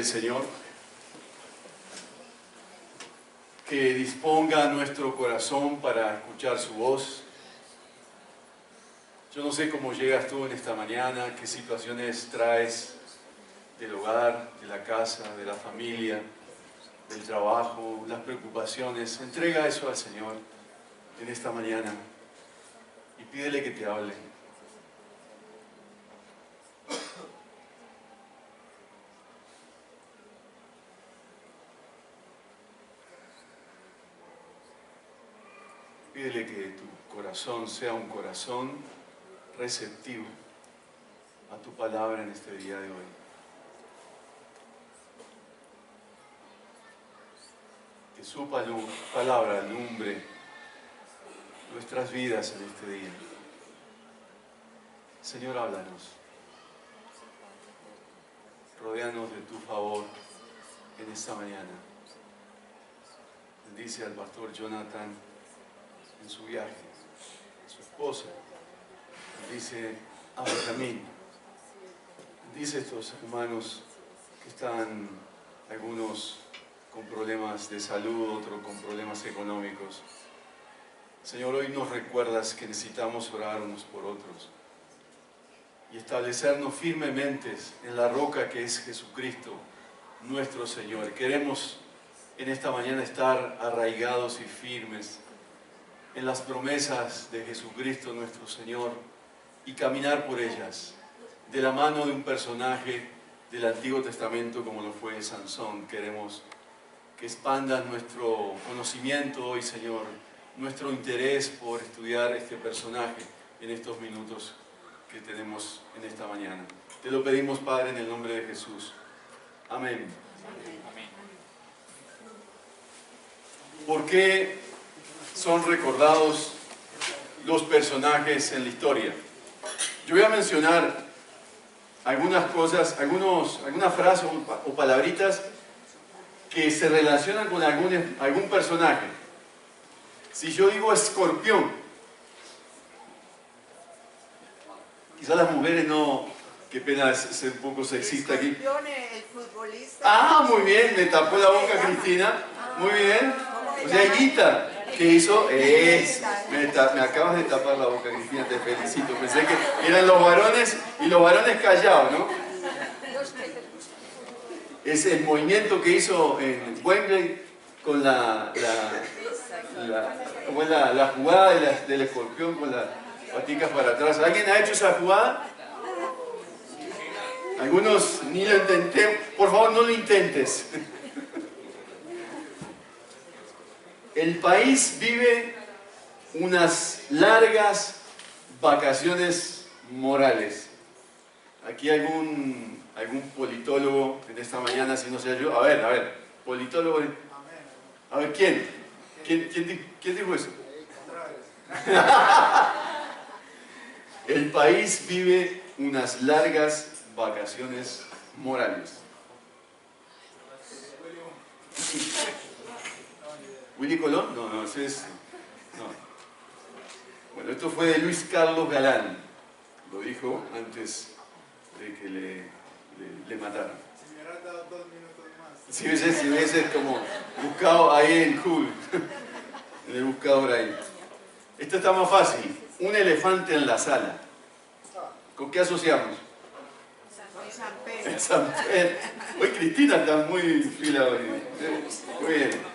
del Señor, que disponga nuestro corazón para escuchar su voz. Yo no sé cómo llegas tú en esta mañana, qué situaciones traes del hogar, de la casa, de la familia, del trabajo, las preocupaciones. Entrega eso al Señor en esta mañana y pídele que te hable. Pídele que tu corazón sea un corazón receptivo a tu palabra en este día de hoy. Que su palabra alumbre nuestras vidas en este día. Señor, háblanos. Rodéanos de tu favor en esta mañana. Bendice al pastor Jonathan en su viaje, a su esposa. Bendice a Benjamín. Bendice a estos hermanos que están, algunos con problemas de salud, otros con problemas económicos. Señor, hoy nos recuerdas que necesitamos orar unos por otros y establecernos firmemente en la roca que es Jesucristo, nuestro Señor. Queremos en esta mañana estar arraigados y firmes en las promesas de Jesucristo, nuestro Señor, y caminar por ellas, de la mano de un personaje del Antiguo Testamento como lo fue Sansón. Queremos que expandas nuestro conocimiento hoy, Señor, nuestro interés por estudiar este personaje en estos minutos que tenemos en esta mañana. Te lo pedimos, Padre, en el nombre de Jesús. Amén. Amén. ¿Por qué son recordados los personajes en la historia? Yo voy a mencionar algunas cosas, algunas frases o palabritas que se relacionan con algún personaje. Si yo digo escorpión, quizás las mujeres no, qué pena ser un poco sexista aquí. Escorpión, el futbolista. Ah, muy bien, me tapó la boca Cristina, muy bien. O sea, Guita, ¿qué hizo? Me acabas de tapar la boca, Cristina, te felicito. Pensé que eran los varones y los varones callados, ¿no? Es el movimiento que hizo en Wembley con la jugada del escorpión con las paticas para atrás. ¿Alguien ha hecho esa jugada? Algunos ni lo intenté. Por favor, no lo intentes. El país vive unas largas vacaciones morales. Aquí algún politólogo en esta mañana, si no sé yo. A ver, politólogo. A ver, ¿quién dijo eso? El país vive unas largas vacaciones morales. ¿Willy Colón? No, ese es... No. Bueno, esto fue de Luis Carlos Galán. Lo dijo antes de que le mataran. Si me hubieran dado 2 minutos más. Si hubiese como buscado ahí en Google, en el buscador ahí. Esto está más fácil. Un elefante en la sala. ¿Con qué asociamos? San Pedro. San Pedro. Hoy Cristina está muy fila hoy. Muy bien.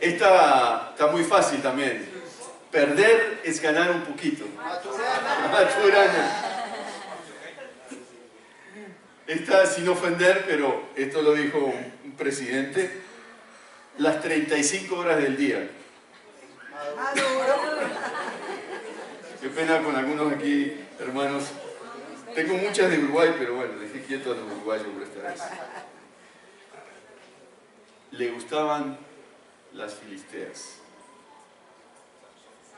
Esta está muy fácil también. Perder es ganar un poquito. Maturana. Esta sin ofender, pero esto lo dijo un presidente. Las 35 horas del día. Qué pena con algunos aquí, hermanos. Tengo muchas de Uruguay, pero bueno, dejé quieto a los uruguayos por esta vez. Le gustaban las filisteas.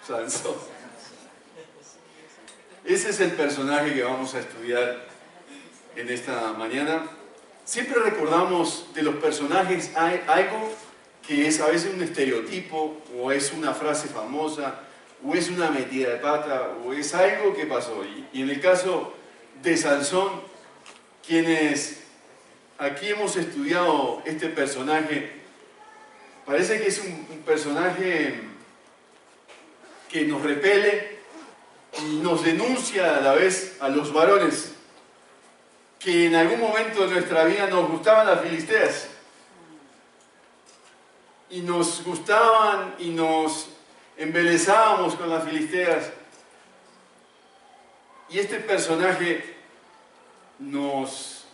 Sansón. Ese es el personaje que vamos a estudiar en esta mañana. Siempre recordamos de los personajes algo que es a veces un estereotipo, o es una frase famosa, o es una metida de pata, o es algo que pasó. Y en el caso de Sansón, quienes aquí hemos estudiado este personaje. Parece que es un personaje que nos repele y nos denuncia a la vez a los varones que en algún momento de nuestra vida nos gustaban las filisteas y nos gustaban y nos embelezábamos con las filisteas, y este personaje nos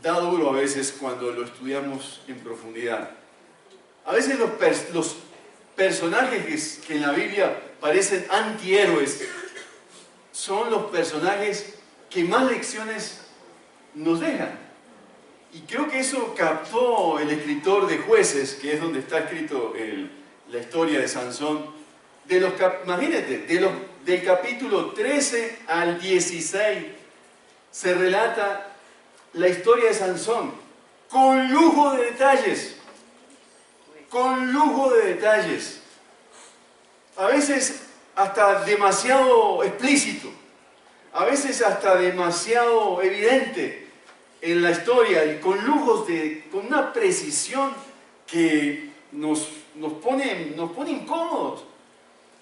da duro a veces cuando lo estudiamos en profundidad. A veces los personajes que en la Biblia parecen antihéroes son los personajes que más lecciones nos dejan. Y creo que eso captó el escritor de Jueces, que es donde está escrito la historia de Sansón. Imagínate, del capítulo 13 al 16 se relata la historia de Sansón con lujo de detalles. Con lujo de detalles. A veces hasta demasiado explícito. A veces hasta demasiado evidente en la historia, y con lujos con una precisión que nos pone incómodos.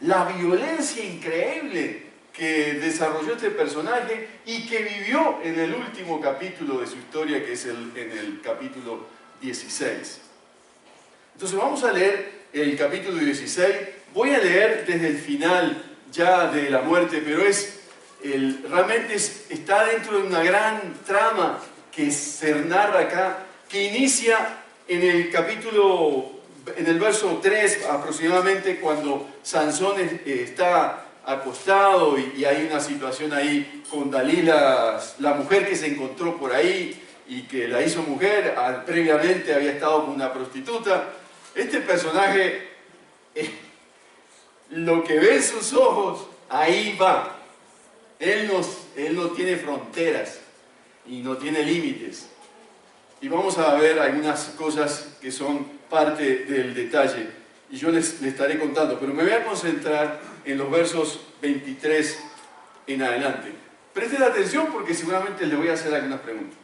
La violencia increíble que desarrolló este personaje y que vivió en el último capítulo de su historia, que es en el capítulo 16. Entonces vamos a leer el capítulo 16. Voy a leer desde el final ya de la muerte, pero realmente está dentro de una gran trama que se narra acá, que inicia en el verso 3 aproximadamente, cuando Sansón está acostado y hay una situación ahí con Dalila, la mujer que se encontró por ahí y que la hizo mujer, previamente había estado con una prostituta. Este personaje, lo que ve en sus ojos, ahí va. Él no tiene fronteras y no tiene límites. Y vamos a ver algunas cosas que son parte del detalle. Y yo les estaré contando, pero me voy a concentrar en los versos 23 en adelante. Presten atención porque seguramente les voy a hacer algunas preguntas.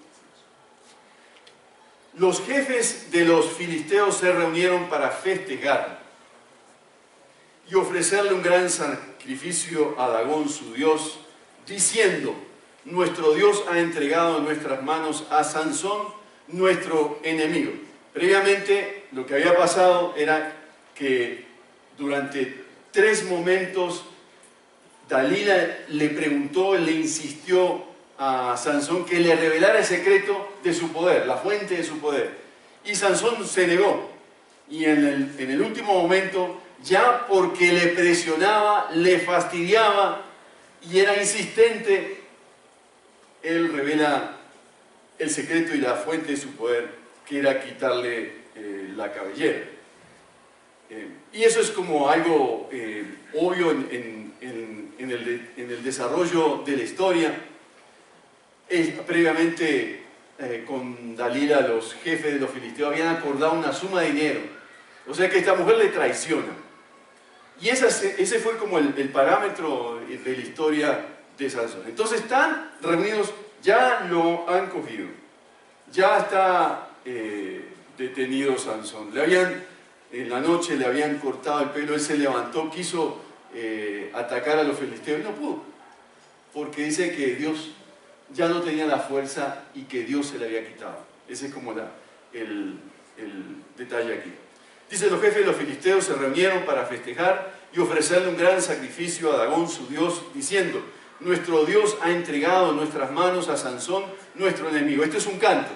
Los jefes de los filisteos se reunieron para festejar y ofrecerle un gran sacrificio a Dagón, su dios, diciendo: nuestro Dios ha entregado en nuestras manos a Sansón, nuestro enemigo. Previamente, lo que había pasado era que durante 3 momentos Dalila le preguntó, le insistió a Sansón que le revelara el secreto de su poder, la fuente de su poder. Y Sansón se negó. Y en el último momento, ya porque le presionaba, le fastidiaba y era insistente, él revela el secreto y la fuente de su poder, que era quitarle la cabellera. Y eso es como algo obvio en el desarrollo de la historia. Previamente con Dalila, los jefes de los filisteos habían acordado una suma de dinero. O sea que esta mujer le traiciona. Y ese fue como el parámetro de la historia de Sansón. Entonces están reunidos, ya lo han cogido. Ya está detenido Sansón. En la noche le habían cortado el pelo, él se levantó, quiso atacar a los filisteos y no pudo. Porque dice que Dios ya no tenía la fuerza y que Dios se la había quitado. Ese es como el detalle aquí. Dice: los jefes de los filisteos se reunieron para festejar y ofrecerle un gran sacrificio a Dagón, su dios, diciendo: nuestro Dios ha entregado en nuestras manos a Sansón, nuestro enemigo. Esto es un canto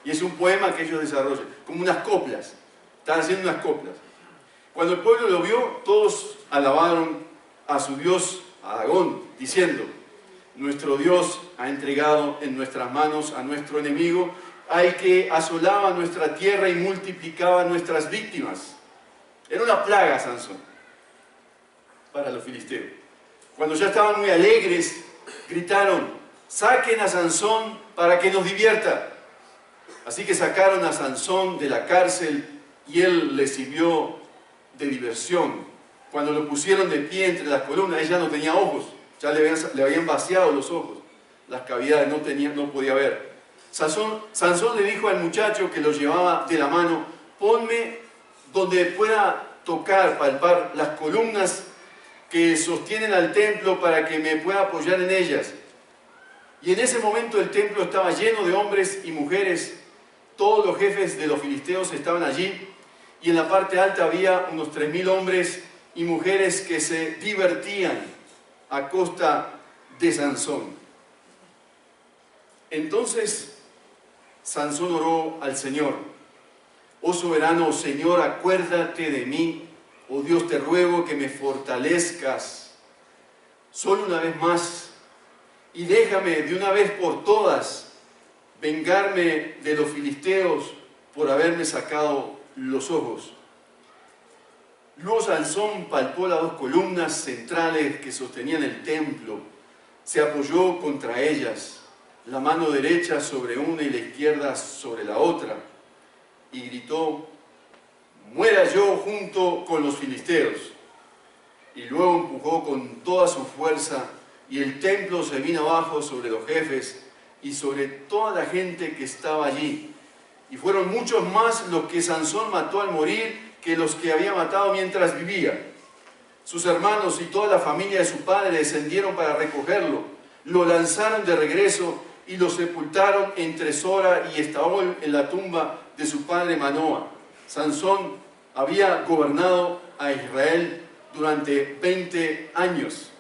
y es un poema que ellos desarrollan, como unas coplas. Están haciendo unas coplas. Cuando el pueblo lo vio, todos alabaron a su dios, a Dagón, diciendo: nuestro Dios ha entregado en nuestras manos a nuestro enemigo, al que asolaba nuestra tierra y multiplicaba nuestras víctimas. Era una plaga Sansón para los filisteos. Cuando ya estaban muy alegres, gritaron: saquen a Sansón para que nos divierta. Así que sacaron a Sansón de la cárcel y él les sirvió de diversión. Cuando lo pusieron de pie entre las columnas, él ya no tenía ojos, ya le habían vaciado los ojos, las cavidades, no podía ver. Sansón le dijo al muchacho que lo llevaba de la mano, ponme donde pueda tocar, palpar las columnas que sostienen al templo para que me pueda apoyar en ellas. Y en ese momento el templo estaba lleno de hombres y mujeres. Todos los jefes de los filisteos estaban allí y en la parte alta había unos 3.000 hombres y mujeres que se divertían a costa de Sansón. Entonces Sansón oró al Señor: oh soberano Señor, acuérdate de mí. Oh Dios, te ruego que me fortalezcas solo una vez más y déjame de una vez por todas vengarme de los filisteos por haberme sacado los ojos. Luego Sansón palpó las dos columnas centrales que sostenían el templo, se apoyó contra ellas, la mano derecha sobre una y la izquierda sobre la otra, y gritó: muera yo junto con los filisteos. Y luego empujó con toda su fuerza y el templo se vino abajo sobre los jefes y sobre toda la gente que estaba allí. Y fueron muchos más los que Sansón mató al morir que los que había matado mientras vivía. Sus hermanos y toda la familia de su padre descendieron para recogerlo, lo lanzaron de regreso y lo sepultaron entre Sora y Estaol en la tumba de su padre Manoa. Sansón había gobernado a Israel durante 20 años.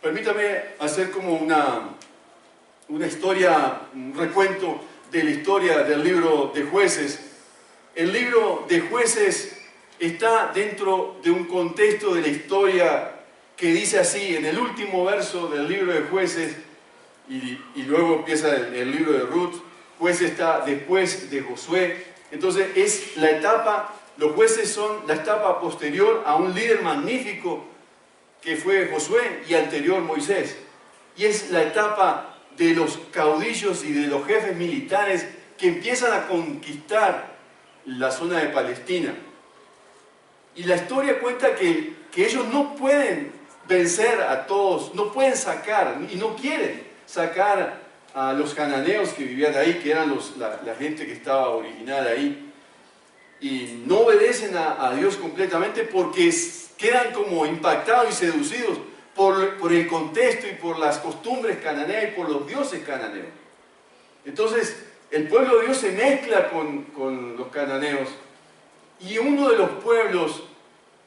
Permítame hacer como una historia, un recuento de la historia del libro de Jueces. El libro de Jueces está dentro de un contexto de la historia que dice así, en el último verso del libro de Jueces, y luego empieza el libro de Ruth. Jueces está después de Josué. Entonces es la etapa, los jueces son la etapa posterior a un líder magnífico que fue Josué y anterior Moisés. Y es la etapa de los caudillos y de los jefes militares que empiezan a conquistar la zona de Palestina. Y la historia cuenta que ellos no pueden vencer a todos, no pueden sacar y no quieren sacar a los cananeos que vivían ahí, que eran la gente que estaba original ahí, y no obedecen a Dios completamente porque quedan como impactados y seducidos por el contexto y por las costumbres cananeas y por los dioses cananeos. Entonces el pueblo de Dios se mezcla con los cananeos, y uno de los pueblos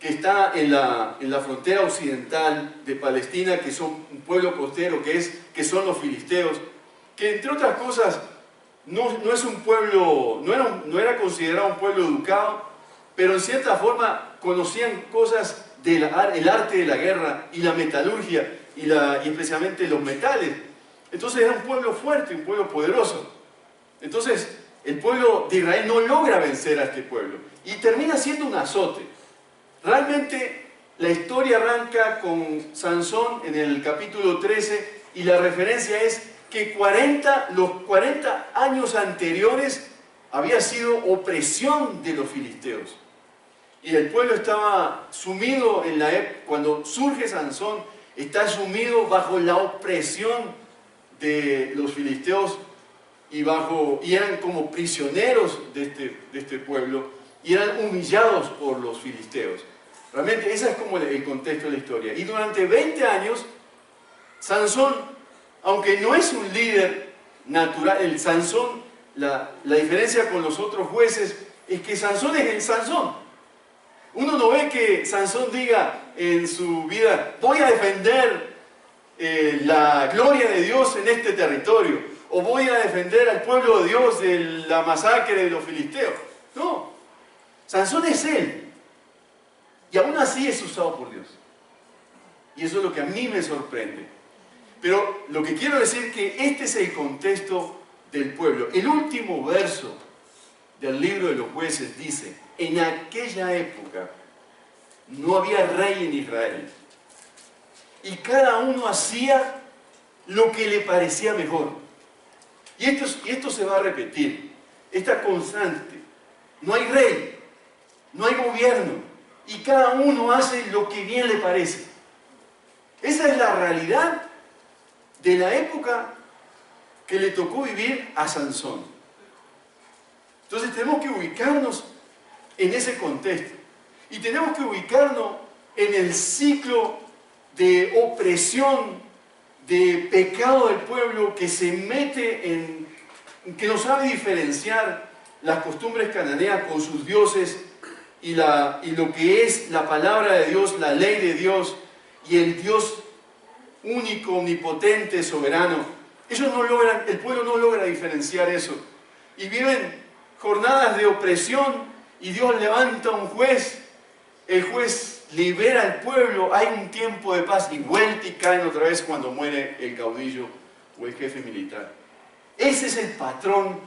que está en la frontera occidental de Palestina, que son un pueblo costero, que son los filisteos, que entre otras cosas no es un pueblo, no era considerado un pueblo educado, pero en cierta forma conocían cosas del arte de la guerra y la metalurgia y especialmente los metales. Entonces era un pueblo fuerte, un pueblo poderoso. Entonces el pueblo de Israel no logra vencer a este pueblo y termina siendo un azote. Realmente la historia arranca con Sansón en el capítulo 13 y la referencia es que los 40 años anteriores había sido opresión de los filisteos. Y el pueblo estaba sumido cuando surge Sansón, está sumido bajo la opresión de los filisteos y eran como prisioneros de este pueblo y eran humillados por los filisteos. Realmente ese es como el contexto de la historia. Y durante 20 años, Sansón, aunque no es un líder natural, la diferencia con los otros jueces es que Sansón es el Sansón. Uno no ve que Sansón diga en su vida: voy a defender la gloria de Dios en este territorio, o voy a defender al pueblo de Dios de la masacre de los filisteos. No, Sansón es él. Y aún así es usado por Dios. Y eso es lo que a mí me sorprende. Pero lo que quiero decir es que este es el contexto del pueblo. El último verso del libro de los Jueces dice: en aquella época no había rey en Israel, y cada uno hacía lo que le parecía mejor. Y esto se va a repetir, esta constante. No hay rey, no hay gobierno, y cada uno hace lo que bien le parece. Esa es la realidad de la época que le tocó vivir a Sansón. Entonces tenemos que ubicarnos en ese contexto. Y tenemos que ubicarnos en el ciclo de opresión, de pecado del pueblo que se mete en, que no sabe diferenciar las costumbres cananeas con sus dioses y lo que es la palabra de Dios, la ley de Dios y el Dios único, omnipotente, soberano. El pueblo no logra diferenciar eso. Y viven jornadas de opresión y Dios levanta un juez. El juez libera al pueblo, hay un tiempo de paz y vuelta y caen otra vez cuando muere el caudillo o el jefe militar. Ese es el patrón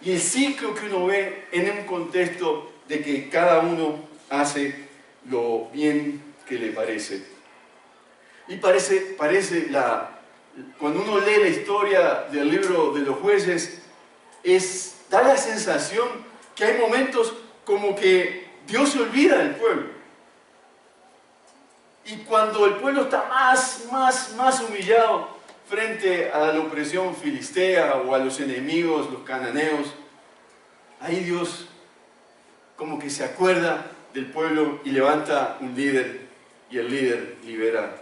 y el ciclo que uno ve en un contexto de que cada uno hace lo bien que le parece. Y cuando uno lee la historia del libro de los jueces, da la sensación que hay momentos como que Dios se olvida del pueblo. Y cuando el pueblo está más humillado frente a la opresión filistea o a los enemigos, los cananeos, ahí Dios como que se acuerda del pueblo y levanta un líder, y el líder libera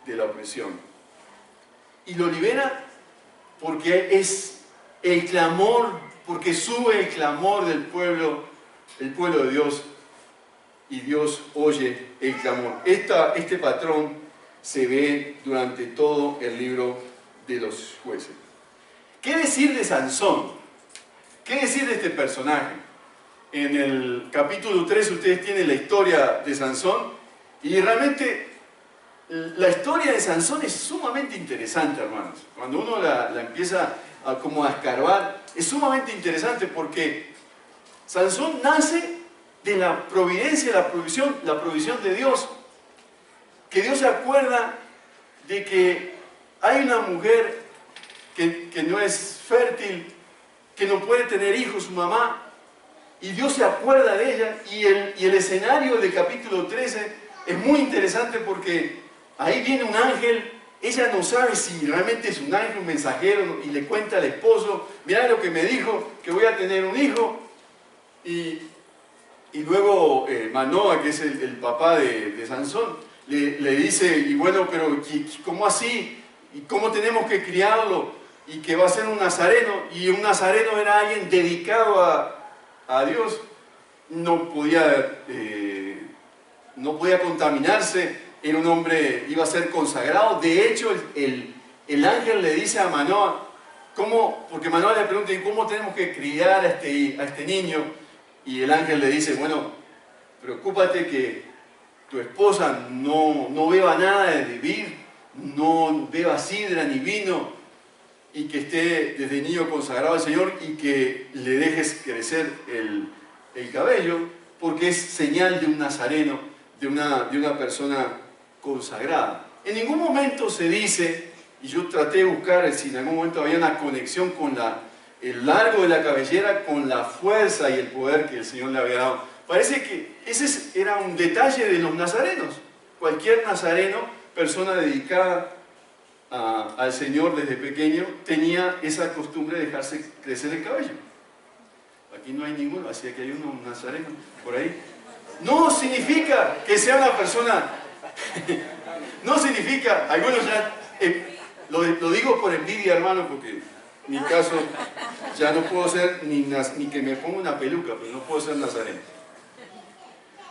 de la opresión. Y lo libera porque es el clamor, porque sube el clamor del pueblo, el pueblo de Dios, y Dios oye el clamor. Este patrón se ve durante todo el libro de los jueces. ¿Qué decir de Sansón? ¿Qué decir de este personaje? En el capítulo 3 ustedes tienen la historia de Sansón y realmente la historia de Sansón es sumamente interesante, hermanos. Cuando uno la empieza a escarbar, es sumamente interesante porque Sansón nace de la providencia, la provisión de Dios, que Dios se acuerda de que hay una mujer que no es fértil, que no puede tener hijos, su mamá, y Dios se acuerda de ella, y el escenario del capítulo 13 es muy interesante porque ahí viene un ángel, ella no sabe si realmente es un ángel, un mensajero, y le cuenta al esposo, mirá lo que me dijo, que voy a tener un hijo, y luego Manoa, que es el papá de Sansón, le dice, y bueno, pero ¿cómo así? ¿Y cómo tenemos que criarlo? Y que va a ser un nazareno, y un nazareno era alguien dedicado a Dios, no podía contaminarse, era un hombre, iba a ser consagrado. De hecho, el ángel le dice a Manoa, porque Manoa le pregunta, ¿y cómo tenemos que criar a este niño? Y el ángel le dice, bueno, preocúpate que tu esposa no beba nada de vivir, no beba sidra ni vino, y que esté desde niño consagrado al Señor y que le dejes crecer el cabello, porque es señal de un nazareno, de una persona consagrada. En ningún momento se dice, y yo traté de buscar si en algún momento había una conexión con el largo de la cabellera, con la fuerza y el poder que el Señor le había dado. Parece que ese era un detalle de los nazarenos. Cualquier nazareno, persona dedicada al Señor desde pequeño, tenía esa costumbre de dejarse crecer el cabello. Aquí no hay ninguno, así que hay un nazareno por ahí. No significa que sea una persona, no significa, algunos ya, lo digo por envidia, hermano, porque en mi caso ya no puedo ser ni que me ponga una peluca, pero no puedo ser nazareno.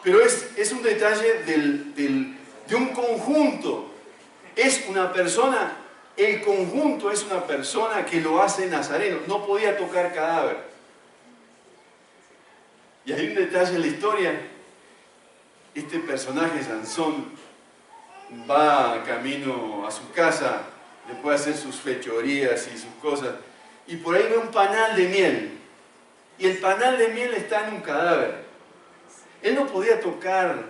Pero es un detalle de un conjunto. Es una persona, el conjunto es una persona que lo hace nazareno. No podía tocar cadáver. Y hay un detalle en la historia. Este personaje, Sansón, va camino a su casa, después de hacer sus fechorías y sus cosas, y por ahí ve un panal de miel. Y el panal de miel está en un cadáver. Él no podía tocar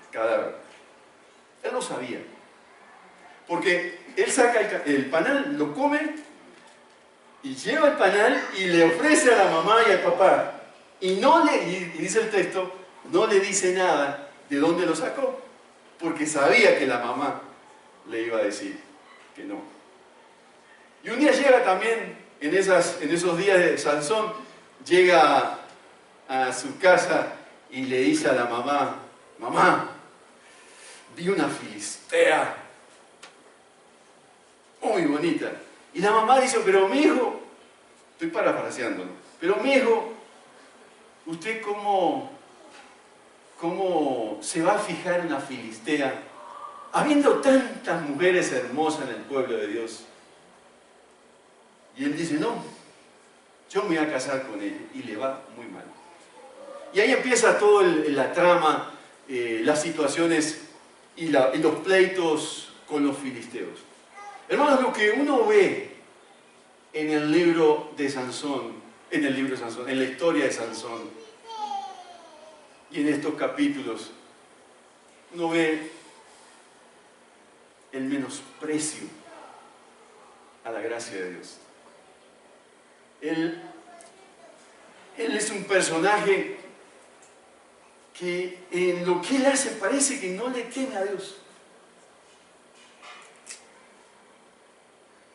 cadáver. Él no sabía. Porque él saca el panal, lo come y lleva el panal y le ofrece a la mamá y al papá. Y dice el texto, no le dice nada de dónde lo sacó, porque sabía que la mamá le iba a decir que no. Y un día llega también, en esos días de Sansón, llega a su casa y le dice a la mamá, mamá, vi una filistea muy bonita. Y la mamá dice, pero mi hijo, estoy parafraseando, ¿no? Pero mi hijo, ¿usted cómo se va a fijar en una filistea habiendo tantas mujeres hermosas en el pueblo de Dios? Y él dice, no, yo me voy a casar con ella, y le va muy mal. Y ahí empieza toda la trama, las situaciones y los pleitos con los filisteos. Hermanos, lo que uno ve en el libro de Sansón, en la historia de Sansón, y en estos capítulos, uno ve el menosprecio a la gracia de Dios. Él es un personaje que en lo que él hace parece que no le teme a Dios.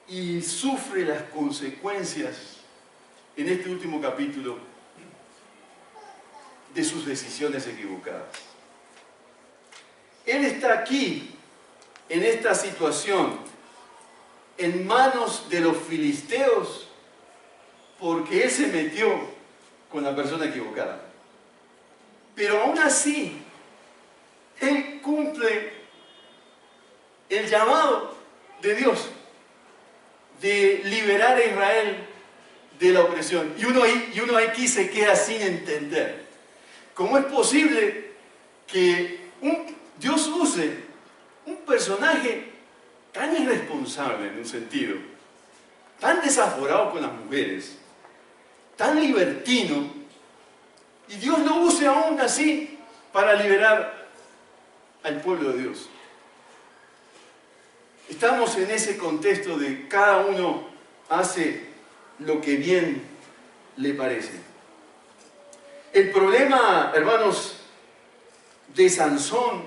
Y sufre las consecuencias en este último capítulo de sus decisiones equivocadas. Él está aquí, en esta situación, en manos de los filisteos, porque él se metió con la persona equivocada. Pero aún así, él cumple el llamado de Dios de liberar a Israel de la opresión. Y uno aquí se queda sin entender. ¿Cómo es posible que Dios use un personaje tan irresponsable en un sentido, tan desaforado con las mujeres, tan libertino, y Dios lo use aún así para liberar al pueblo de Dios? Estamos en ese contexto de cada uno hace lo que bien le parece. El problema, hermanos, de Sansón,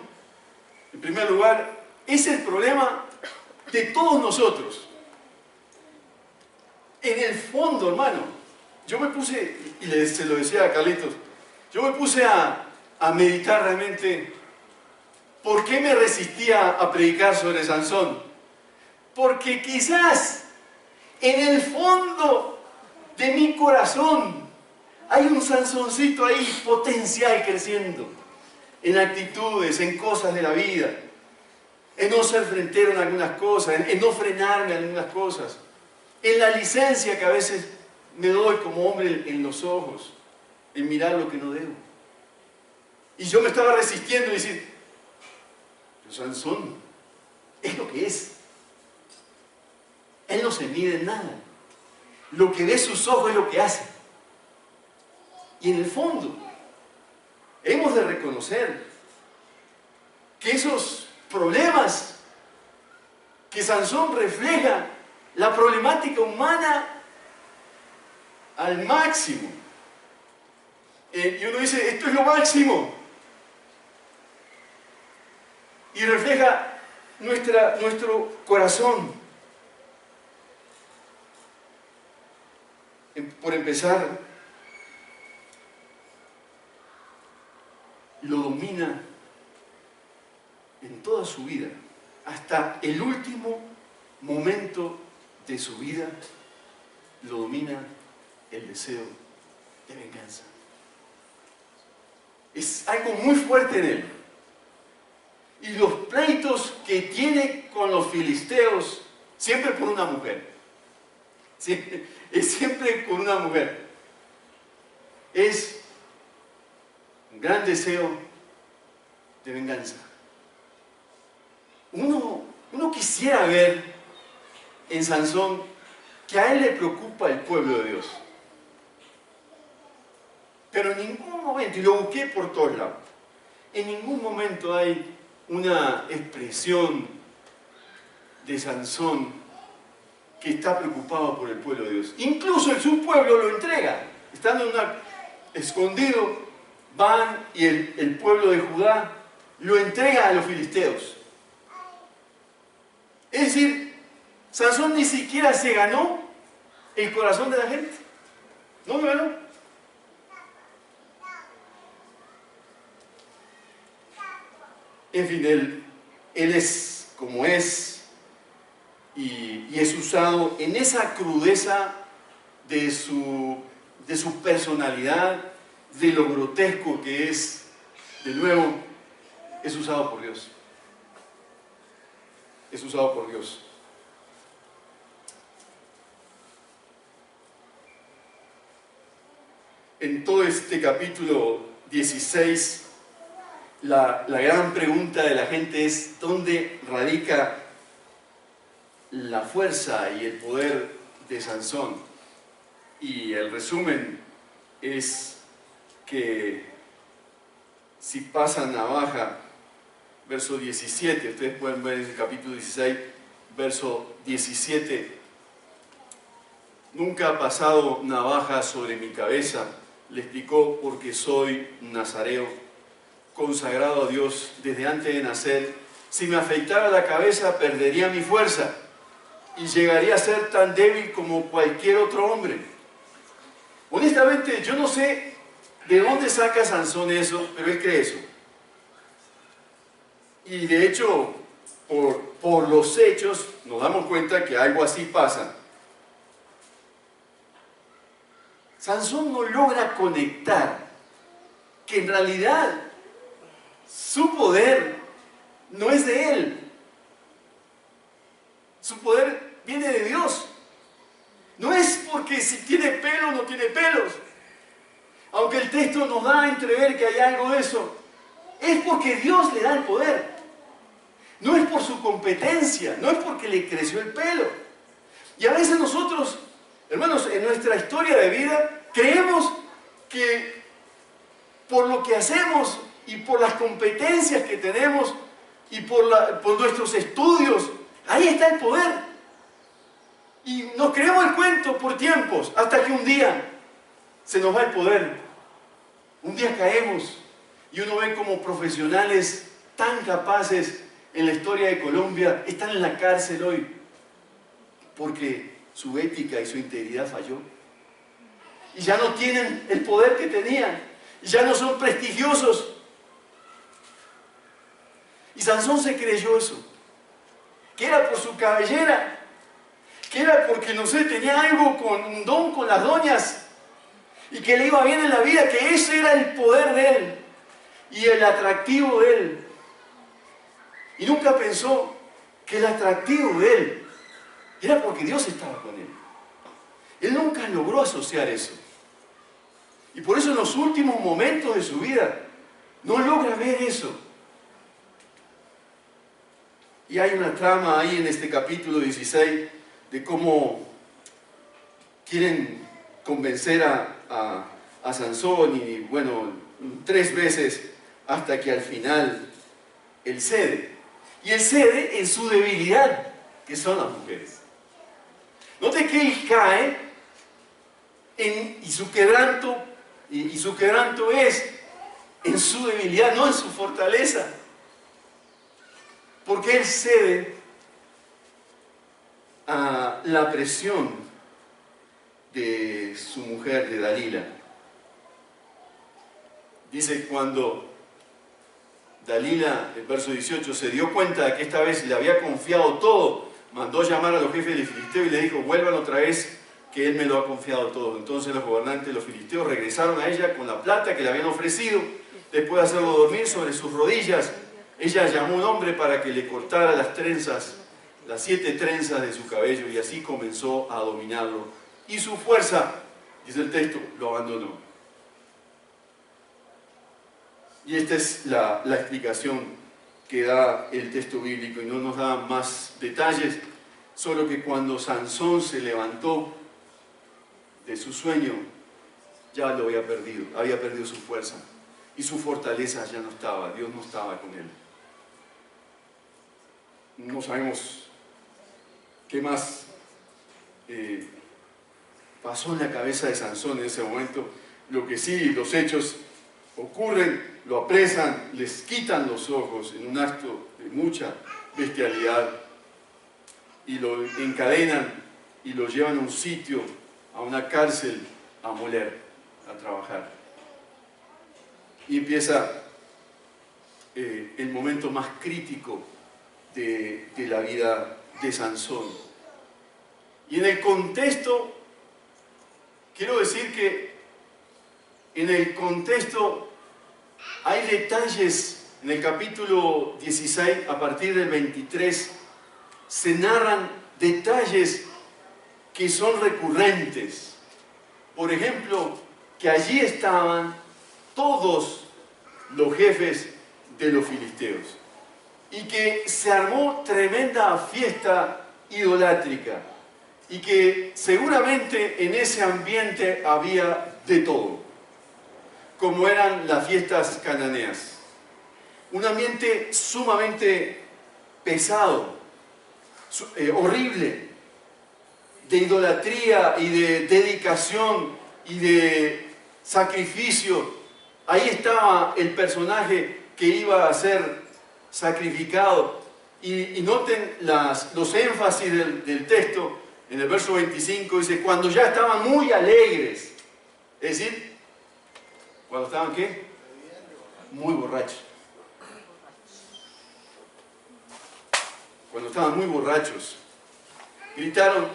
en primer lugar, es el problema de todos nosotros. En el fondo, hermano, yo me puse, y se lo decía a Carlitos, yo me puse a meditar realmente por qué me resistía a predicar sobre Sansón. Porque quizás en el fondo de mi corazón hay un Sansoncito ahí potencial creciendo en actitudes, en cosas de la vida, en no ser frentero en algunas cosas, en no frenarme en algunas cosas, en la licencia que a veces me doy como hombre en los ojos, en mirar lo que no debo. Y yo me estaba resistiendo y decir, Sansón es lo que es. Él no se mide en nada. Lo que ve sus ojos es lo que hace. Y en el fondo, hemos de reconocer que esos problemas que Sansón refleja, la problemática humana al máximo. Y uno dice, esto es lo máximo. Y refleja nuestro corazón. Por empezar, lo domina en toda su vida, hasta el último momento de su vida, lo domina el deseo de venganza. Es algo muy fuerte en él. Y los pleitos que tiene con los filisteos, siempre por una mujer. Es siempre con una mujer. Es un gran deseo de venganza. Uno quisiera ver en Sansón que a él le preocupa el pueblo de Dios. Pero en ningún momento, y lo busqué por todos lados, en ningún momento hay una expresión de Sansón que está preocupado por el pueblo de Dios. Incluso en su pueblo lo entrega. Estando escondido, van y el pueblo de Judá lo entrega a los filisteos. Es decir, Sansón ni siquiera se ganó el corazón de la gente. No lo ganó. En fin, él es como es y es usado en esa crudeza de su personalidad, de lo grotesco que es. De nuevo, es usado por Dios. Es usado por Dios. En todo este capítulo 16, la gran pregunta de la gente es: ¿dónde radica la fuerza y el poder de Sansón? Y el resumen es que si pasan navaja, verso 17, ustedes pueden ver en el capítulo 16, verso 17: nunca ha pasado navaja sobre mi cabeza, le explicó, porque soy nazareo, consagrado a Dios desde antes de nacer. Si me afeitara la cabeza, perdería mi fuerza y llegaría a ser tan débil como cualquier otro hombre. Honestamente, yo no sé de dónde saca Sansón eso, pero él cree eso. Y de hecho, por los hechos, nos damos cuenta que algo así pasa. Sansón no logra conectar que en realidad su poder no es de él. Su poder viene de Dios. No es porque si tiene pelo o no tiene pelos, aunque el texto nos da a entrever que hay algo de eso. Es porque Dios le da el poder. No es por su competencia, no es porque le creció el pelo. Y a veces nosotros, hermanos, en nuestra historia de vida, creemos que por lo que hacemos y por las competencias que tenemos y por nuestros estudios, ahí está el poder. Y nos creemos el cuento por tiempos, hasta que un día se nos va el poder. Un día caemos y uno ve como profesionales tan capaces en la historia de Colombia están en la cárcel hoy porque su ética y su integridad falló. Y ya no tienen el poder que tenían. Y ya no son prestigiosos. Y Sansón se creyó eso. Que era por su cabellera. Que era porque, no sé, tenía algo con un don con las doñas. Y que le iba bien en la vida. Que ese era el poder de él. Y el atractivo de él. Y nunca pensó que el atractivo de él era porque Dios estaba con él. Él nunca logró asociar eso. Y por eso en los últimos momentos de su vida no logra ver eso. Y hay una trama ahí en este capítulo 16 de cómo quieren convencer a Sansón, y bueno, 3 veces hasta que al final él cede. Y él cede en su debilidad, que son las mujeres. Note que él cae y su quebranto es en su debilidad, no en su fortaleza. Porque él cede a la presión de su mujer, de Dalila. Dice, cuando Dalila, el verso 18, se dio cuenta de que esta vez le había confiado todo, mandó llamar a los jefes de Filisteo y le dijo: vuelvan otra vez, que él me lo ha confiado todo. Entonces los gobernantes de los filisteos regresaron a ella con la plata que le habían ofrecido. Después de hacerlo dormir sobre sus rodillas, ella llamó a un hombre para que le cortara las trenzas, las 7 trenzas de su cabello, y así comenzó a dominarlo. Y su fuerza, dice el texto, lo abandonó. Y esta es la explicación que da el texto bíblico, y no nos da más detalles, solo que cuando Sansón se levantó de su sueño, ya lo había perdido su fuerza, y su fortaleza ya no estaba, Dios no estaba con él. No sabemos qué más pasó en la cabeza de Sansón en ese momento. Lo que sí, los hechos ocurren, lo apresan, les quitan los ojos en un acto de mucha bestialidad. y lo encadenan y lo llevan a un sitio, a una cárcel, a moler, a trabajar. Y empieza el momento más crítico de la vida de Sansón. Y en el contexto, quiero decir que en el contexto hay detalles, en el capítulo 16, a partir del 23, se narran detalles que son recurrentes. Por ejemplo, que allí estaban todos los jefes de los filisteos y que se armó tremenda fiesta idolátrica y que seguramente en ese ambiente había de todo, como eran las fiestas cananeas. Un ambiente sumamente pesado, horrible, de idolatría y de dedicación y de sacrificio. Ahí estaba el personaje que iba a ser sacrificado. Y noten los énfasis del texto. En el verso 25 dice, cuando ya estaban muy alegres. Es decir, ¿cuando estaban qué? Muy borrachos. Cuando estaban muy borrachos, gritaron,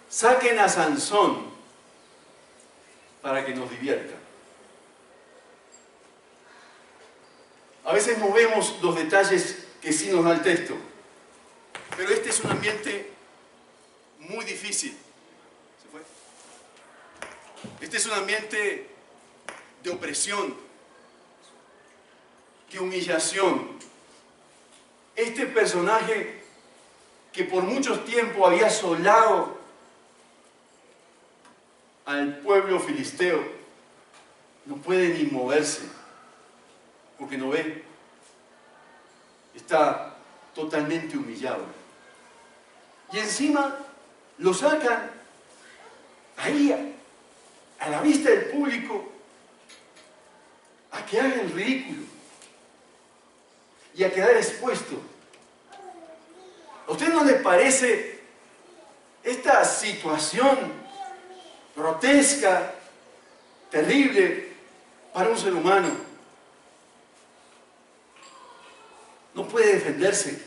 saquen a Sansón para que nos divierta. A veces no vemos los detalles que sí nos da el texto, pero este es un ambiente muy difícil. ¿Se fue? Este es un ambiente de opresión, de humillación. Este personaje que por mucho tiempo había asolado al pueblo filisteo, no puede ni moverse, porque no ve, está totalmente humillado. Y encima lo sacan ahí, a la vista del público, a que haga el ridículo y a quedar expuesto. ¿A usted no le parece esta situación grotesca, terrible para un ser humano? No puede defenderse.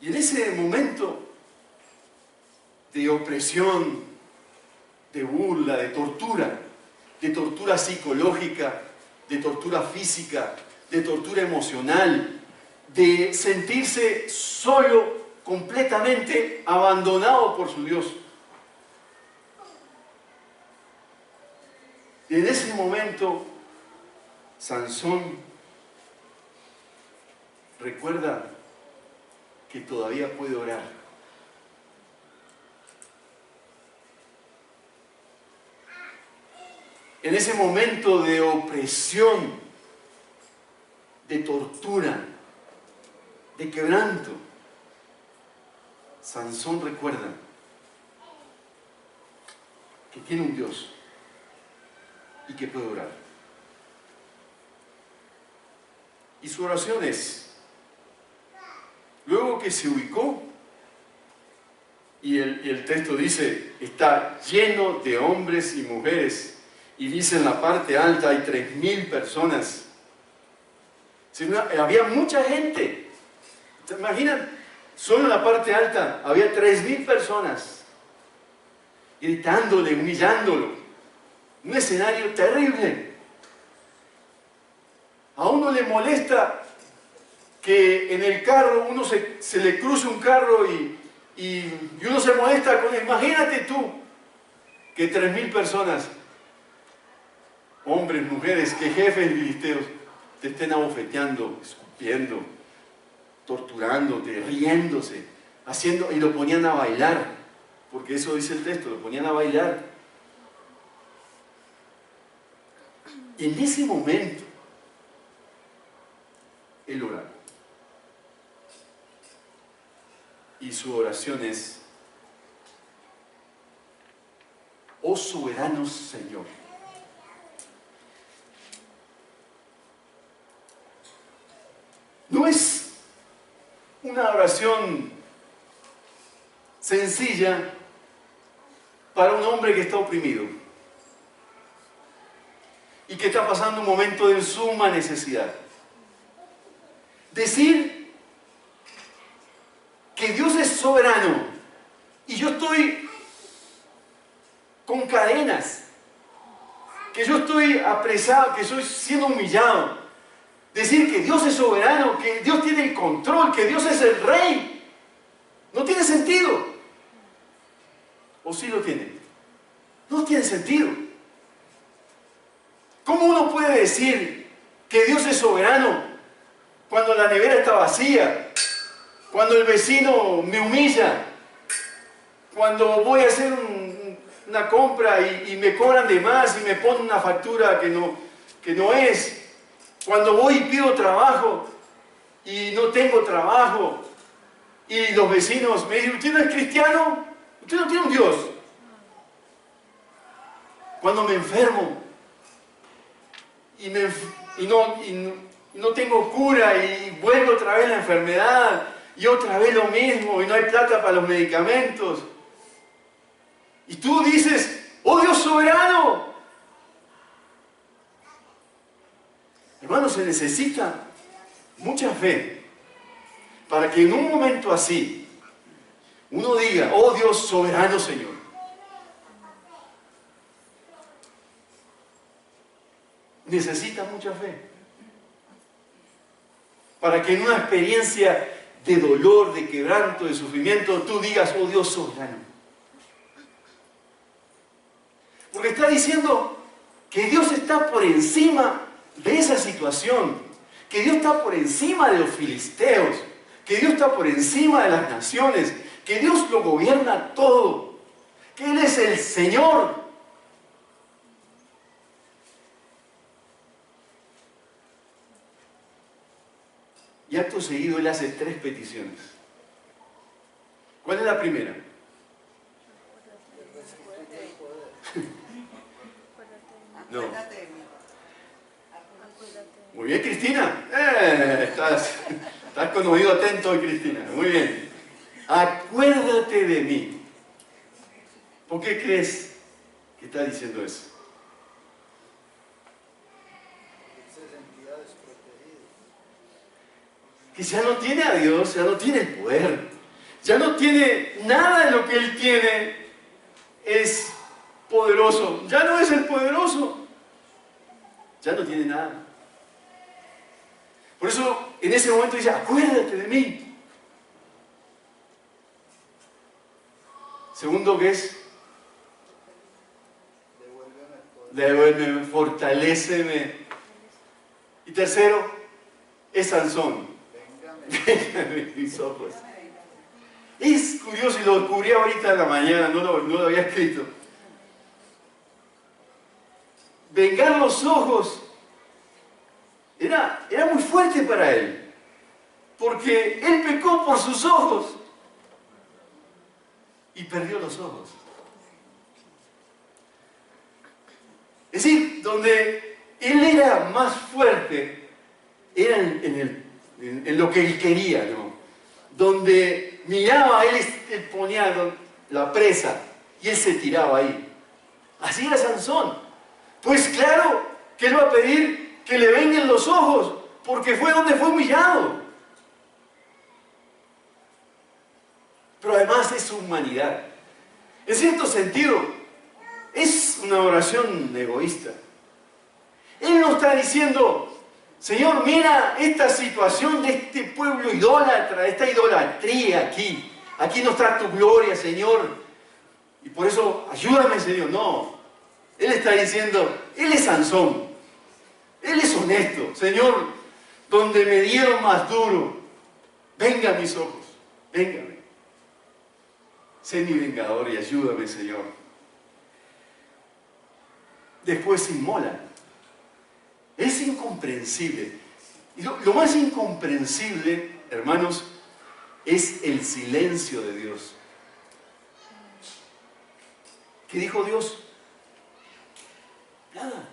Y en ese momento de opresión, de burla, de tortura psicológica, de tortura física, de tortura emocional, de sentirse solo, completamente abandonado por su Dios. Y en ese momento, Sansón recuerda que todavía puede orar. En ese momento de opresión, de tortura, de quebranto, Sansón recuerda que tiene un Dios y que puede orar. Y su oración es, luego que se ubicó, y el texto dice, está lleno de hombres y mujeres, y dice en la parte alta hay 3.000 personas. Había mucha gente. ¿Se imaginan? Solo en la parte alta había 3.000 personas gritándole, humillándolo. Un escenario terrible. A uno le molesta que en el carro uno se le cruce un carro y uno se molesta con él. Imagínate tú que 3.000 personas, hombres, mujeres, que jefes filisteos te estén abofeteando, escupiendo, torturándote, riéndose, haciendo, y lo ponían a bailar, porque eso dice el texto, lo ponían a bailar. Y en ese momento, él oraba. Y su oración es, oh soberano Señor, no es una oración sencilla para un hombre que está oprimido y que está pasando un momento de suma necesidad. Decir que Dios es soberano y yo estoy con cadenas, que yo estoy apresado, que estoy siendo humillado. Decir que Dios es soberano, que Dios tiene el control, que Dios es el rey, no tiene sentido. ¿O sí lo tiene? No tiene sentido. ¿Cómo uno puede decir que Dios es soberano cuando la nevera está vacía, cuando el vecino me humilla, cuando voy a hacer una compra y me cobran de más y me ponen una factura que no es, cuando voy y pido trabajo y no tengo trabajo y los vecinos me dicen, ¿usted no es cristiano? ¿Usted no tiene un Dios? Cuando me enfermo y no tengo cura y vuelvo otra vez la enfermedad y otra vez lo mismo y no hay plata para los medicamentos. Y tú dices, ¡oh Dios soberano! Hermanos, se necesita mucha fe para que en un momento así uno diga, ¡oh Dios soberano Señor! Necesita mucha fe para que en una experiencia de dolor, de quebranto, de sufrimiento, tú digas, ¡oh Dios soberano! Porque está diciendo que Dios está por encima de esa situación, que Dios está por encima de los filisteos, que Dios está por encima de las naciones, que Dios lo gobierna todo, que Él es el Señor. Y acto seguido Él hace 3 peticiones. ¿Cuál es la primera? No. Acuérdate de mí. Muy bien, Cristina. Estás con oído atento hoy, Cristina. Muy bien. Acuérdate de mí. ¿Por qué crees que está diciendo eso? Que ya no tiene a Dios, ya no tiene el poder, ya no tiene nada de lo que Él tiene, es poderoso, ya no es el poderoso, ya no tiene nada. Por eso en ese momento dice, acuérdate de mí. Segundo, ¿qué es? Devuélveme, fortaléceme. Y tercero, es Sansón. Véngame mis ojos. Es curioso, y lo descubrí ahorita en la mañana, no lo había escrito. Vengar los ojos era muy fuerte para él, porque él pecó por sus ojos y perdió los ojos. Es decir, donde él era más fuerte, era en lo que él quería, ¿no? Donde miraba, él ponía la presa y él se tiraba ahí. Así era Sansón. Pues claro que él va a pedir que le vengan los ojos, porque fue donde fue humillado. Pero además es su humanidad. En cierto sentido, es una oración egoísta. Él no está diciendo, Señor, mira esta situación de este pueblo idólatra, esta idolatría aquí. Aquí no está tu gloria, Señor. Y por eso, ayúdame, Señor. No. Él está diciendo, Él es Sansón. Él es honesto. Señor, donde me dieron más duro, venga a mis ojos. Véngame. Sé mi vengador y ayúdame, Señor. Después se inmola. Es incomprensible. Y lo más incomprensible, hermanos, es el silencio de Dios. ¿Qué dijo Dios? Nada.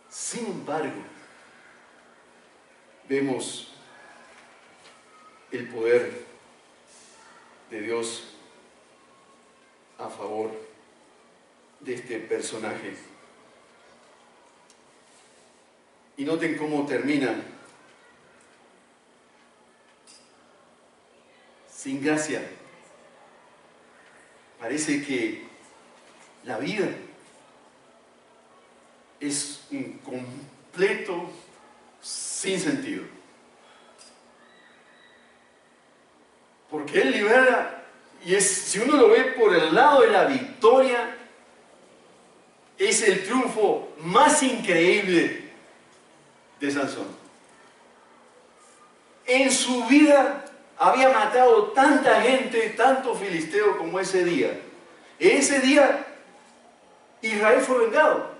Sin embargo, vemos el poder de Dios a favor de este personaje. Y noten cómo termina. Sin gracia. Parece que la vida es un completo sin sentido. Porque Él libera, y si uno lo ve por el lado de la victoria, es el triunfo más increíble de Sansón. En su vida había matado tanta gente, tanto filisteo como ese día. Ese día Israel fue vengado.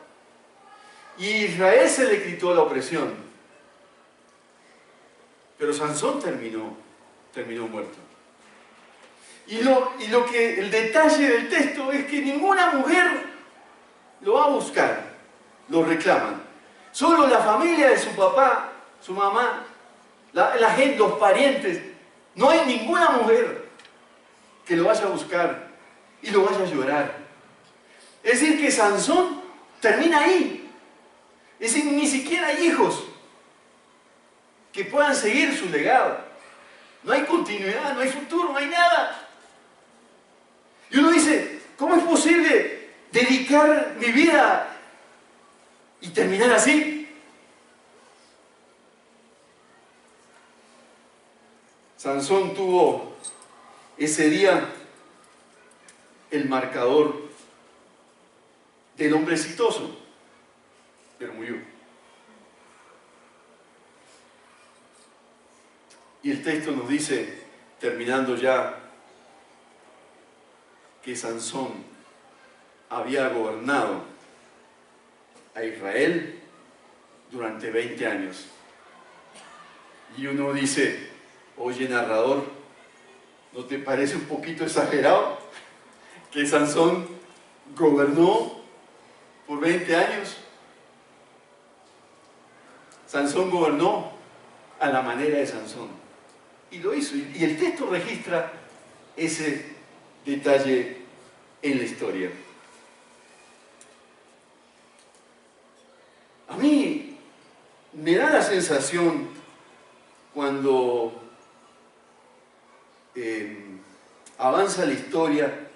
Y a Israel se le quitó la opresión. Pero Sansón terminó muerto. Y el detalle del texto es que ninguna mujer lo va a buscar, lo reclaman. Solo la familia de su papá, su mamá, la gente, los parientes. No hay ninguna mujer que lo vaya a buscar y lo vaya a llorar. Es decir, que Sansón termina ahí. Es decir, ni siquiera hay hijos que puedan seguir su legado. No hay continuidad, no hay futuro, no hay nada. Y uno dice, ¿cómo es posible dedicar mi vida y terminar así? Sansón tuvo ese día el marcador del hombre exitoso, pero murió. Y el texto nos dice, terminando ya, que Sansón había gobernado a Israel durante 20 años. Y uno dice, oye narrador, ¿no te parece un poquito exagerado que Sansón gobernó por 20 años? Sansón gobernó a la manera de Sansón. Y lo hizo. Y el texto registra ese detalle en la historia. A mí me da la sensación cuando avanza la historia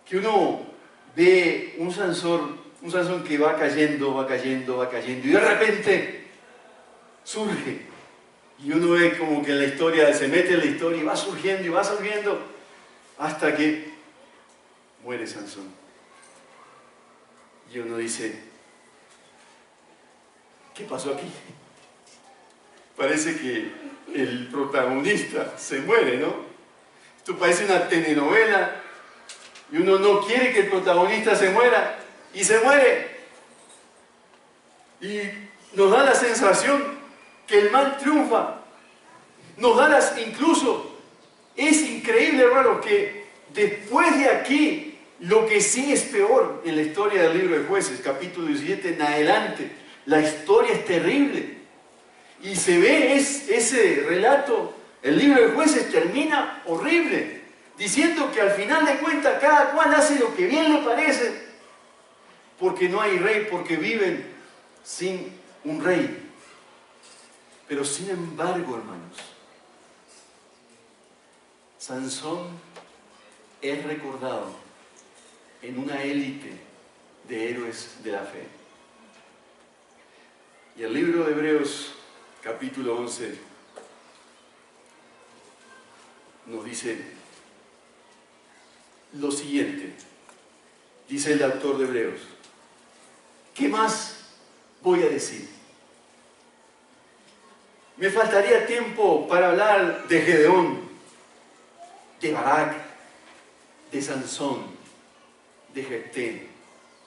que uno ve un Sansón que va cayendo y de repente surge. Y uno ve como que en la historia se mete en la historia y va surgiendo hasta que muere Sansón. Y uno dice, ¿qué pasó aquí? Parece que el protagonista se muere, ¿no? Esto parece una telenovela y uno no quiere que el protagonista se muera y se muere. Y nos da la sensación que el mal triunfa. Incluso es increíble, hermano, que después de aquí, lo que sí es peor en la historia del libro de Jueces, capítulo 17 en adelante, la historia es terrible. Y se ve ese relato, el libro de Jueces termina horrible, diciendo que al final de cuentas cada cual hace lo que bien le parece, porque no hay rey, porque viven sin un rey. Pero sin embargo, hermanos, Sansón es recordado en una élite de héroes de la fe. Y el libro de Hebreos, capítulo 11, nos dice lo siguiente. Dice el autor de Hebreos, ¿qué más voy a decir? Me faltaría tiempo para hablar de Gedeón, de Barak, de Sansón, de Jefté,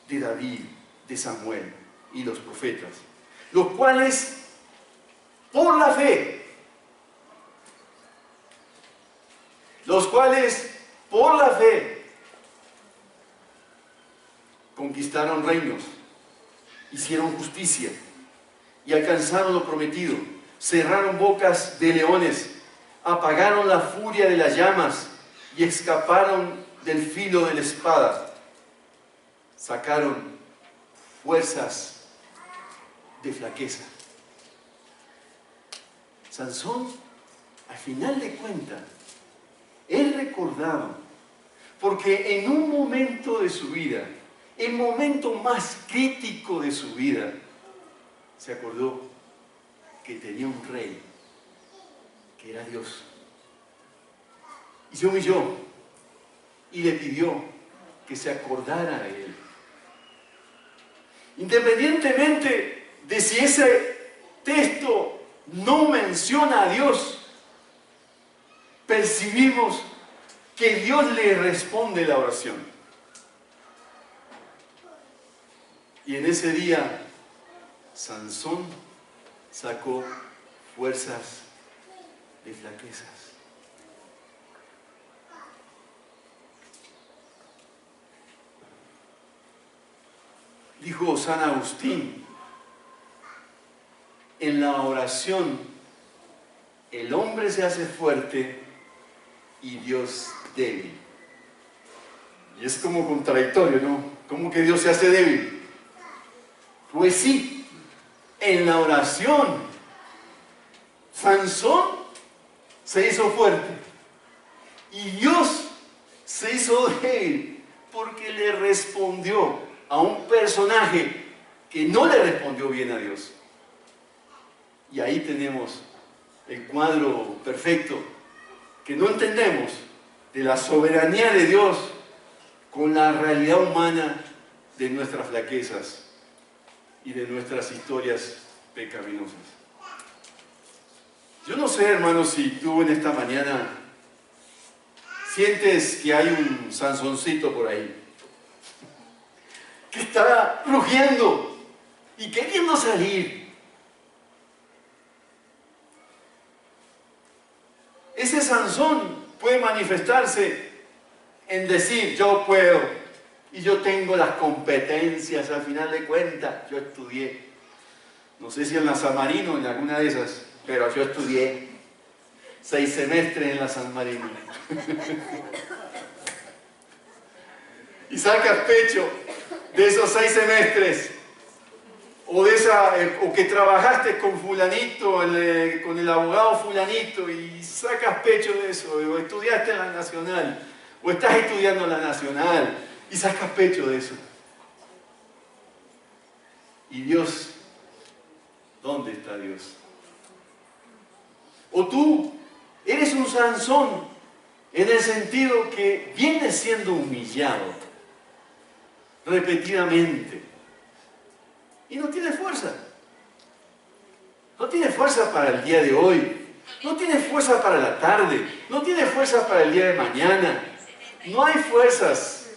de David, de Samuel y los profetas, los cuales por la fe, conquistaron reinos, hicieron justicia y alcanzaron lo prometido, cerraron bocas de leones, apagaron la furia de las llamas y escaparon del filo de la espada. Sacaron fuerzas de flaqueza. Sansón, al final de cuentas, él recordaba, porque en un momento de su vida, el momento más crítico de su vida, se acordó que tenía un rey, que era Dios. Y se humilló y le pidió que se acordara de él. Independientemente de si ese texto no menciona a Dios, percibimos que Dios le responde la oración. Y en ese día, Sansón sacó fuerzas de flaquezas. Dijo San Agustín, en la oración el hombre se hace fuerte y Dios débil. Y es como contradictorio, ¿no? ¿Cómo que Dios se hace débil? Pues sí, en la oración Sansón se hizo fuerte y Dios se hizo débil porque le respondió a un personaje que no le respondió bien a Dios. Y ahí tenemos el cuadro perfecto que no entendemos de la soberanía de Dios con la realidad humana de nuestras flaquezas y de nuestras historias pecaminosas. Yo no sé, hermanos, si tú en esta mañana sientes que hay un Sansoncito por ahí que está rugiendo y queriendo salir. Ese Sansón puede manifestarse en decir, yo puedo y yo tengo las competencias, al final de cuentas, yo estudié, no sé si en la San Marino o en alguna de esas, pero yo estudié 6 semestres en la San Marino. Y sacas pecho de esos 6 semestres, o que trabajaste con fulanito, con el abogado fulanito, y sacas pecho de eso, o estudiaste en la Nacional, o estás estudiando en la Nacional, y sacas pecho de eso. ¿Y Dios? ¿Dónde está Dios? O tú eres un Sansón en el sentido que vienes siendo humillado repetidamente y no tienes fuerza. No tienes fuerza para el día de hoy, no tienes fuerza para la tarde, no tienes fuerza para el día de mañana. No hay fuerzas.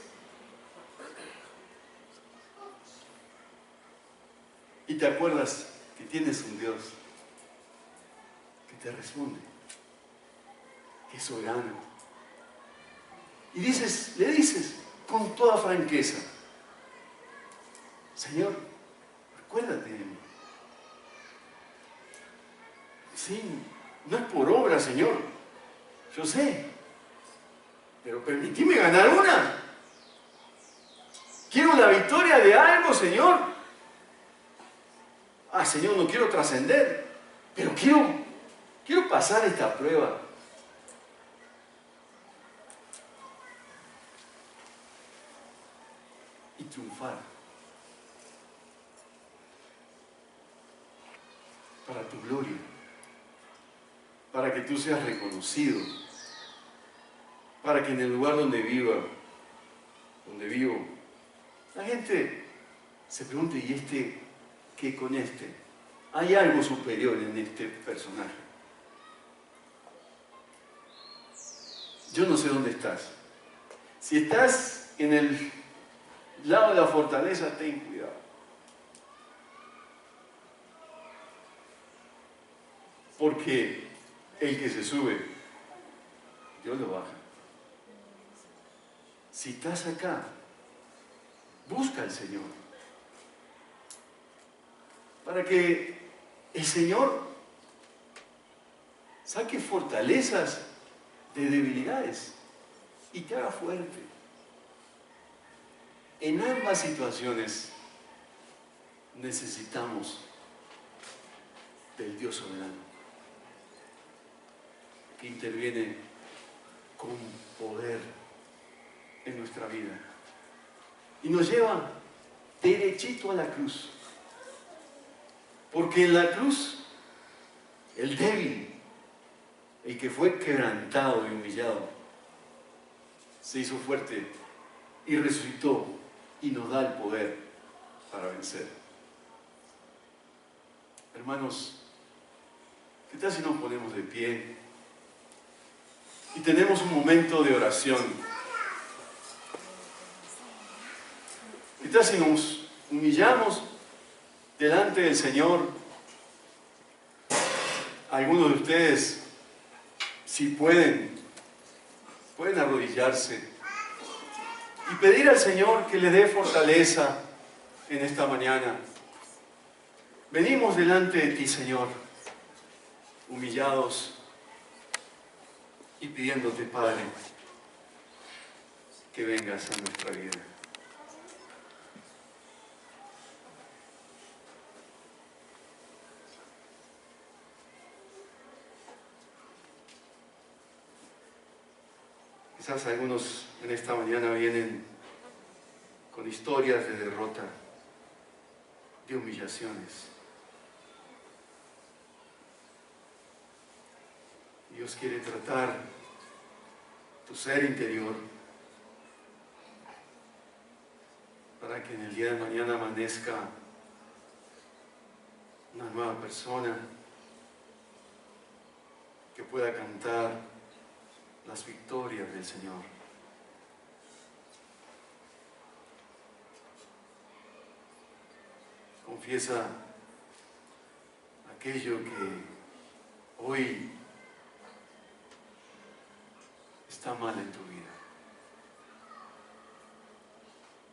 Y te acuerdas que tienes un Dios que te responde, que es soberano. Y le dices con toda franqueza, Señor, acuérdate de mí. Sí, no es por obra, Señor, yo sé, pero permitime ganar una. Quiero la victoria de algo, Señor. Ah, Señor, no quiero trascender, pero quiero pasar esta prueba. Y triunfar. Para tu gloria. Para que tú seas reconocido. Para que en el lugar donde vivo, la gente se pregunte, ¿y este qué con este? Hay algo superior en este personaje. Yo no sé dónde estás. Si estás en el lado de la fortaleza, ten cuidado. Porque el que se sube, Dios lo baja. Si estás acá, busca al Señor. Para que el Señor saque fortalezas de debilidades y te haga fuerte. En ambas situaciones necesitamos del Dios soberano, que interviene con poder en nuestra vida y nos lleva derechito a la cruz. Porque en la cruz, el débil, el que fue quebrantado y humillado, se hizo fuerte y resucitó y nos da el poder para vencer. Hermanos, ¿qué tal si nos ponemos de pie y tenemos un momento de oración? ¿Qué tal si nos humillamos delante del Señor? Algunos de ustedes, si pueden arrodillarse y pedir al Señor que le dé fortaleza en esta mañana. Venimos delante de ti, Señor, humillados y pidiéndote, Padre, que vengas a nuestra vida. Quizás algunos en esta mañana vienen con historias de derrota, de humillaciones. Dios quiere tratar tu ser interior para que en el día de mañana amanezca una nueva persona que pueda cantar las victorias del Señor. Confiesa aquello que hoy está mal en tu vida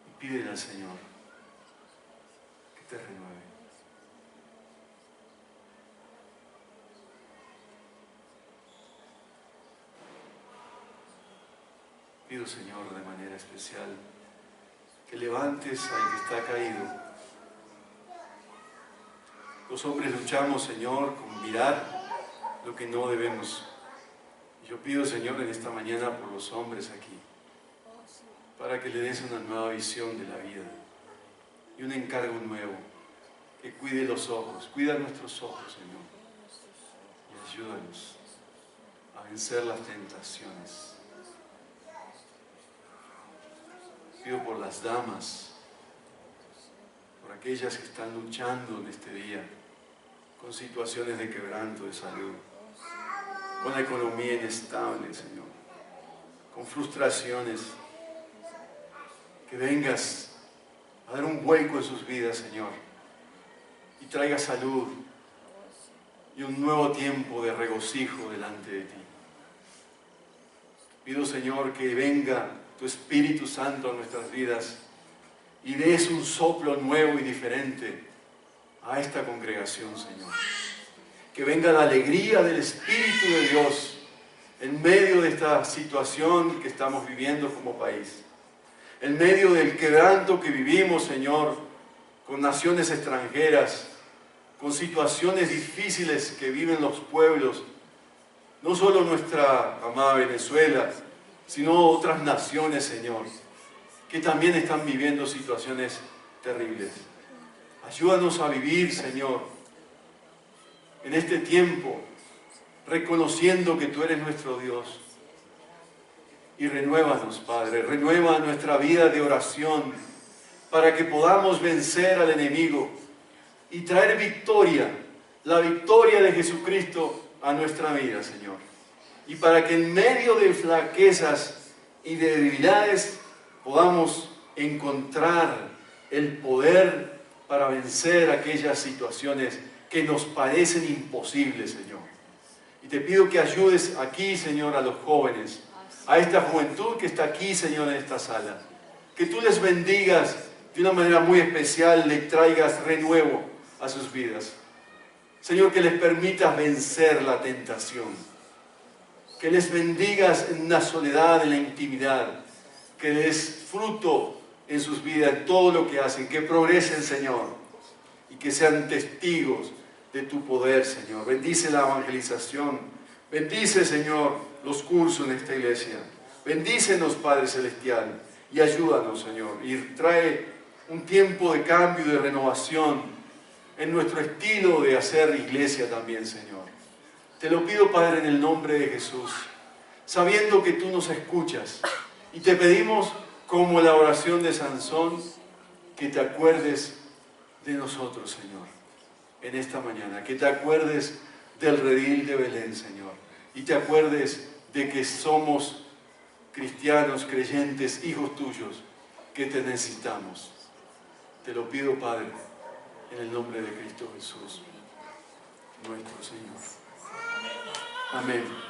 y pídele al Señor que te renueve. Pido, Señor, de manera especial que levantes al que está caído. Los hombres luchamos, Señor, con mirar lo que no debemos. Yo pido, Señor, en esta mañana por los hombres aquí, para que le des una nueva visión de la vida y un encargo nuevo, que cuide los ojos, cuida nuestros ojos, Señor, y ayúdanos a vencer las tentaciones. Pido por las damas, por aquellas que están luchando en este día con situaciones de quebranto de salud, con la economía inestable, Señor, con frustraciones. Que vengas a dar un vuelco en sus vidas, Señor, y traiga salud y un nuevo tiempo de regocijo delante de ti. Pido, Señor, que venga tu Espíritu Santo a nuestras vidas y des un soplo nuevo y diferente a esta congregación, Señor. Que venga la alegría del Espíritu de Dios en medio de esta situación que estamos viviendo como país. En medio del quebranto que vivimos, Señor, con naciones extranjeras, con situaciones difíciles que viven los pueblos, no solo nuestra amada Venezuela, sino otras naciones, Señor, que también están viviendo situaciones terribles. Ayúdanos a vivir, Señor, en este tiempo, reconociendo que tú eres nuestro Dios. Y renuévanos, Padre, renueva nuestra vida de oración para que podamos vencer al enemigo y traer victoria, la victoria de Jesucristo a nuestra vida, Señor. Y para que en medio de flaquezas y de debilidades podamos encontrar el poder para vencer aquellas situaciones que nos parecen imposibles, Señor. Y te pido que ayudes aquí, Señor, a los jóvenes, a esta juventud que está aquí, Señor, en esta sala. Que tú les bendigas de una manera muy especial, le traigas renuevo a sus vidas. Señor, que les permitas vencer la tentación. Que les bendigas en la soledad, en la intimidad. Que les fruto en sus vidas, en todo lo que hacen. Que progresen, Señor. Y que sean testigos de tu poder, Señor. Bendice la evangelización. Bendice, Señor, los cursos en esta iglesia. Bendícenos, Padre Celestial. Y ayúdanos, Señor. Y trae un tiempo de cambio y de renovación en nuestro estilo de hacer iglesia también, Señor. Te lo pido, Padre, en el nombre de Jesús, sabiendo que tú nos escuchas. Y te pedimos, como la oración de Sansón, que te acuerdes de nosotros, Señor, en esta mañana. Que te acuerdes del redil de Belén, Señor. Y te acuerdes de que somos cristianos, creyentes, hijos tuyos, que te necesitamos. Te lo pido, Padre, en el nombre de Cristo Jesús, nuestro Señor. Amén.